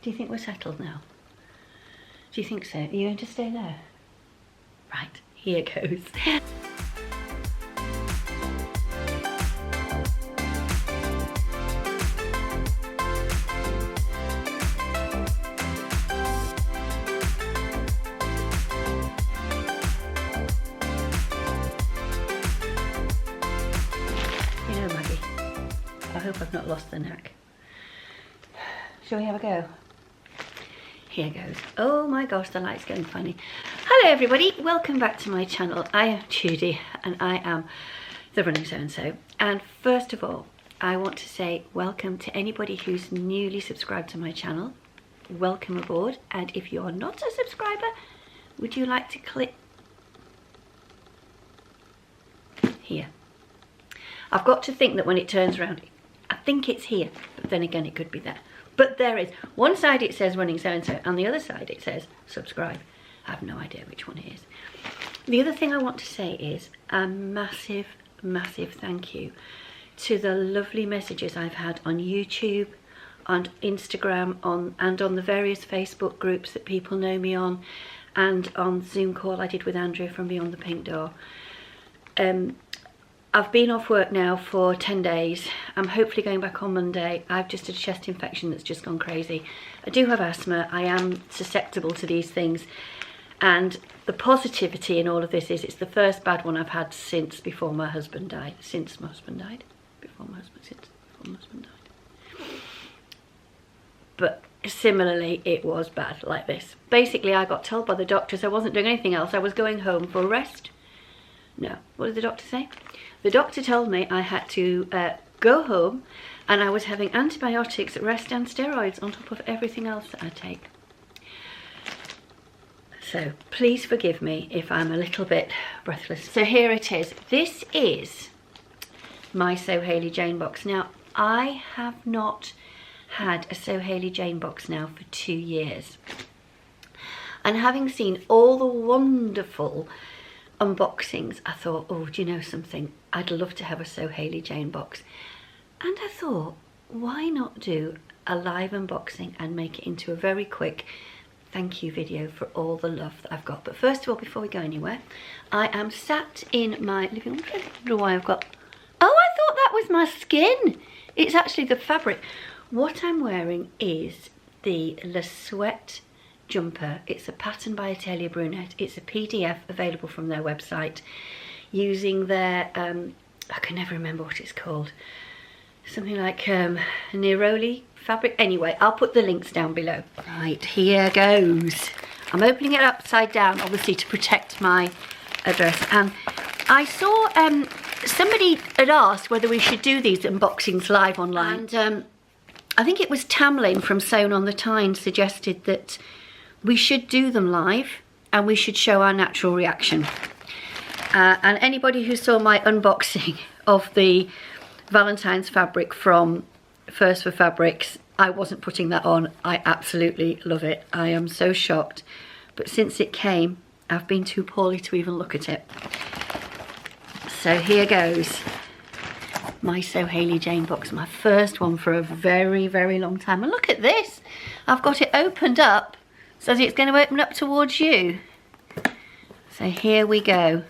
Do you think we're settled now? Do you think so? Are you going to stay there? Right, here goes. You know, Maggie, I hope I've not lost the knack. Shall we have a go? Here goes. Oh my gosh, the light's going funny. Hello everybody, welcome back to my channel. I am Judi and I am the Running Sew and Sew. And first of all, I want to say welcome to anybody who's newly subscribed to my channel. Welcome aboard. And if you're not a subscriber, would you like to click here? I've got to think that when it turns around, I think it's here, but then again it could be there. But there is. One side it says Running Sew and Sew and the other side it says subscribe. I have no idea which one it is. The other thing I want to say is a massive, massive thank you to the lovely messages I've had on YouTube, on Instagram, and on the various Facebook groups that people know me on, and on Zoom call I did with Andrew from Beyond the Pink Door. I've been off work now for 10 days. I'm hopefully going back on Monday. I've just had a chest infection that's just gone crazy. I do have asthma. I am susceptible to these things. And the positivity in all of this is it's the first bad one I've had since before my husband died. Since my husband died? Before my husband died. But similarly, it was bad like this. Basically, I got told by the doctors I wasn't doing anything else. I was going home for rest. No, what did the doctor say? The doctor told me I had to go home and I was having antibiotics, rest and steroids on top of everything else that I take. So please forgive me if I'm a little bit breathless. So here it is. This is my Sew Hayley Jane box. Now, I have not had a Sew Hayley Jane box now for 2 years. And having seen all the wonderful unboxings, I thought, oh, do you know something? I'd love to have a Sew Hayley Jane box. And I thought, why not do a live unboxing and make it into a very quick thank you video for all the love that I've got. But first of all, before we go anywhere, I am sat in my living room. I don't know why I've got... Oh, I thought that was my skin. It's actually the fabric. What I'm wearing is the Le Sweat jumper. It's a pattern by Atelier Brunette. It's a PDF available from their website using their I can never remember what it's called, something like Neroli fabric. Anyway, I'll put the links down below. Right, here goes. I'm opening it upside down, obviously to protect my address. And I saw somebody had asked whether we should do these unboxings live online, and I think it was Tamlin from Sewn on the Tyne suggested that we should do them live and we should show our natural reaction. And anybody who saw my unboxing of the Valentine's fabric from First for Fabrics, I wasn't putting that on. I absolutely love it. I am so shocked. But since it came, I've been too poorly to even look at it. So here goes. My Sew Hayley Jane box, my first one for a very, very long time. And look at this. I've got it opened up. So it's going to open up towards you. So here we go.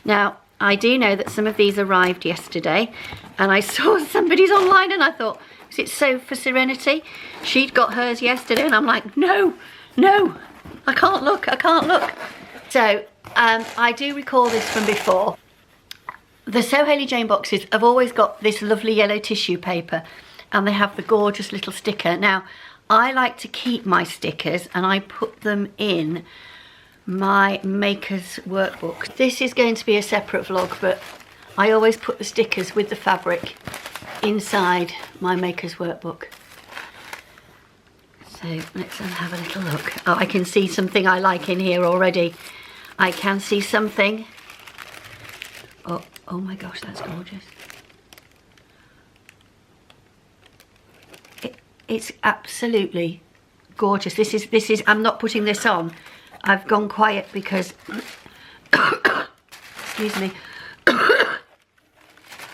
Now, I do know that some of these arrived yesterday, and I saw somebody's online and I thought, is it Sew for Serenity? She'd got hers yesterday and I'm like, no, no, I can't look, I can't look. So I do recall this from before. The Sew Hayley Jane boxes have always got this lovely yellow tissue paper and they have the gorgeous little sticker. Now, I like to keep my stickers and I put them in my maker's workbook. This is going to be a separate vlog, but I always put the stickers with the fabric inside my maker's workbook. So let's have a little look. Oh, I can see something I like in here already. I can see something. Oh my gosh, that's gorgeous. It's absolutely gorgeous. This is, I'm not putting this on. I've gone quiet because, excuse me,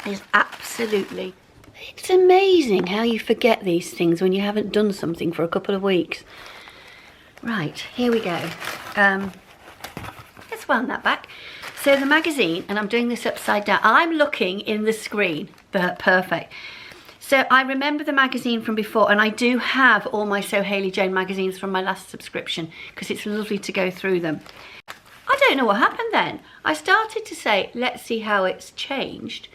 it's absolutely It's amazing how you forget these things when you haven't done something for a couple of weeks. Right, here we go. Let's wound that back. So the magazine, and I'm doing this upside down. I'm looking in the screen, but perfect. So I remember the magazine from before, and I do have all my Sew Hayley Jane magazines from my last subscription because it's lovely to go through them. I don't know what happened then. I started to say, let's see how it's changed,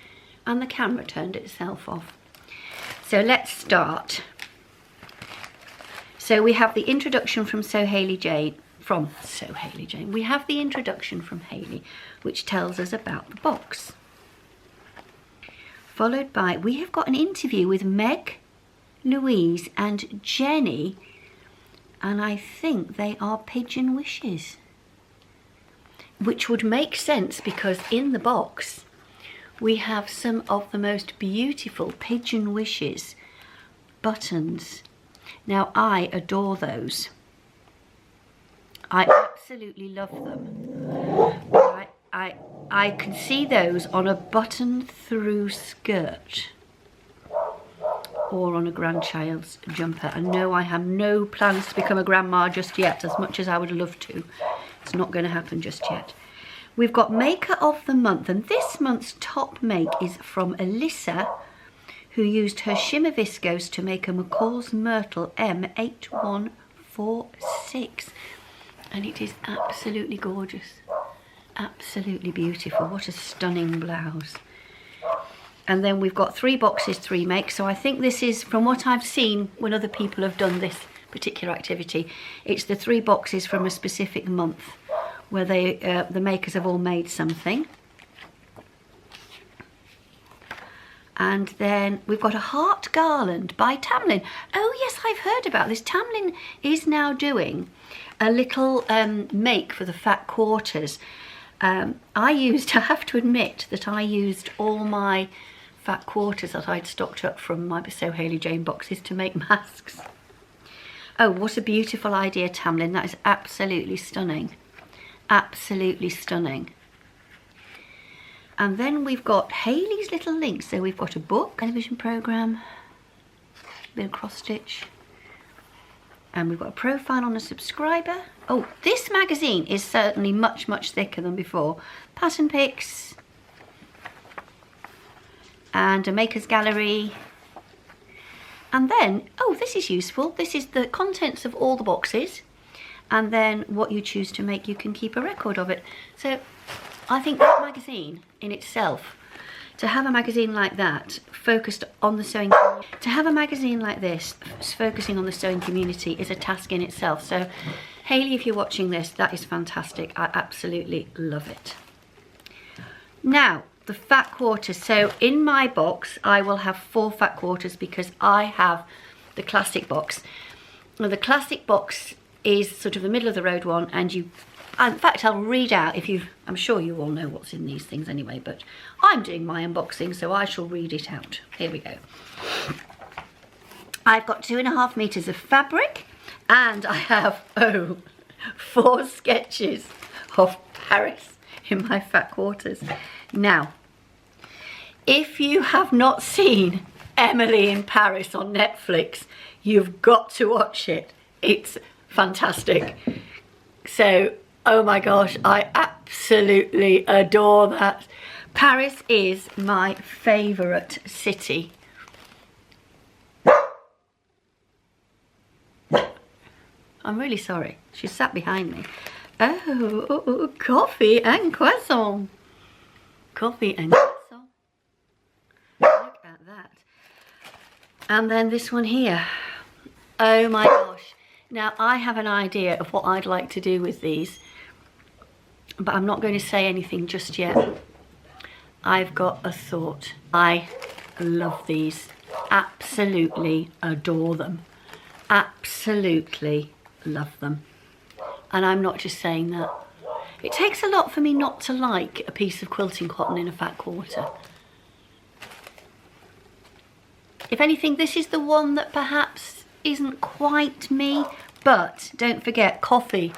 and the camera turned itself off. So let's start. So we have the introduction from Sew Hayley Jane, We have the introduction from Hayley, which tells us about the box. Followed by, we have got an interview with Meg, Louise and Jenny, and I think they are pigeon wishes. Which would make sense because in the box we have some of the most beautiful pigeon wishes buttons. Now I adore those. I absolutely love them. I can see those on a button through skirt or on a grandchild's jumper. And no, I have no plans to become a grandma just yet, as much as I would love to. It's not going to happen just yet. We've got Maker of the Month, and this month's top make is from Alyssa, who used her shimmer viscose to make a McCall's Myrtle M8146. And it is absolutely gorgeous. Absolutely beautiful. What a stunning blouse. And then we've got 3 boxes, 3 makes. So I think this is, from what I've seen when other people have done this particular activity, it's the 3 boxes from a specific month where the makers have all made something. And then we've got a heart garland by Tamlin. Oh yes, I've heard about this. Tamlin is now doing a little make for the fat quarters. I have to admit that I used all my fat quarters that I'd stocked up from my Sew Hayley Jane boxes to make masks. Oh, what a beautiful idea, Tamlin. That is absolutely stunning. Absolutely stunning. And then we've got Hayley's little links. So we've got a book, television programme, a bit of cross stitch. And we've got a profile on a subscriber. Oh, this magazine is certainly much, much thicker than before. Pattern pics. And a maker's gallery. And then, oh, this is useful. This is the contents of all the boxes. And then what you choose to make, you can keep a record of it. So I think that magazine in itself, to have a magazine like that focused on the sewing, to have a magazine like this focusing on the sewing community is a task in itself. So Hayley, if you're watching this, that is fantastic. I absolutely love it. Now, the fat quarters. So in my box, I will have 4 fat quarters because I have the classic box. Now, the classic box is sort of the middle of the road one, and you, in fact, I'll read out if you, I'm sure you all know what's in these things anyway, but I'm doing my unboxing, so I shall read it out. Here we go. I've got 2.5 meters of fabric, and I have, 4 sketches of Paris in my fat quarters. Now, if you have not seen Emily in Paris on Netflix, you've got to watch it. It's fantastic. So, oh my gosh, I absolutely adore that. Paris is my favourite city. I'm really sorry. She sat behind me. Oh, coffee and croissant. Coffee and croissant. Look at that. And then this one here. Oh my gosh. Now, I have an idea of what I'd like to do with these, but I'm not going to say anything just yet. I've got a thought. I love these. Absolutely adore them. Absolutely love them. And I'm not just saying that. It takes a lot for me not to like a piece of quilting cotton in a fat quarter. If anything, this is the one that perhaps isn't quite me, but don't forget, coffee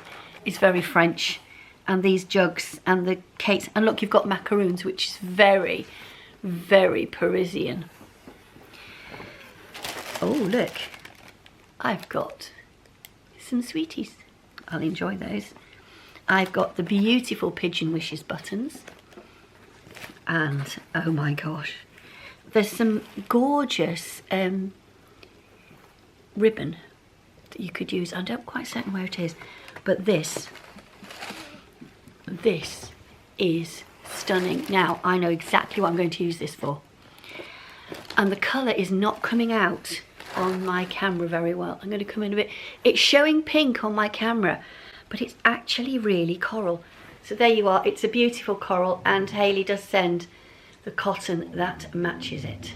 is very French, and these jugs and the cakes, and look, you've got macaroons, which is very, very Parisian. Oh, look, I've got some sweeties. I'll enjoy those. I've got the beautiful Pigeon Wishes buttons. And, oh my gosh, there's some gorgeous ribbon that you could use. I'm not quite certain where it is, but this is stunning. Now, I know exactly what I'm going to use this for. And the colour is not coming out on my camera very well. I'm going to come in a bit. It's showing pink on my camera, but it's actually really coral. So there you are. It's a beautiful coral, and Hayley does send the cotton that matches it.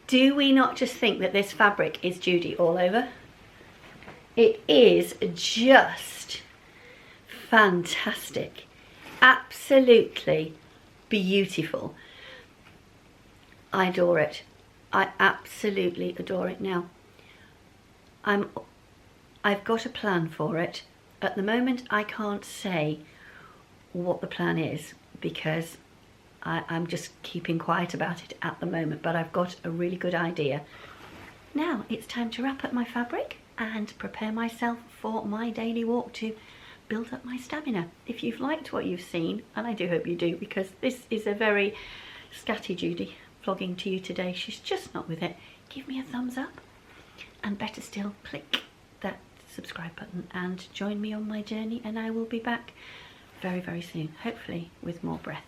Do we not just think that this fabric is Judi all over? It is just fantastic. Absolutely beautiful. I adore it. I absolutely adore it. Now, I've got a plan for it. At the moment, I can't say what the plan is because I'm just keeping quiet about it at the moment, but I've got a really good idea. Now, it's time to wrap up my fabric and prepare myself for my daily walk to build up my stamina. If you've liked what you've seen, and I do hope you do, because this is a very scatty Judi vlogging to you today. She's just not with it. Give me a thumbs up, and better still, click that subscribe button and join me on my journey, and I will be back very, very soon, hopefully with more breath.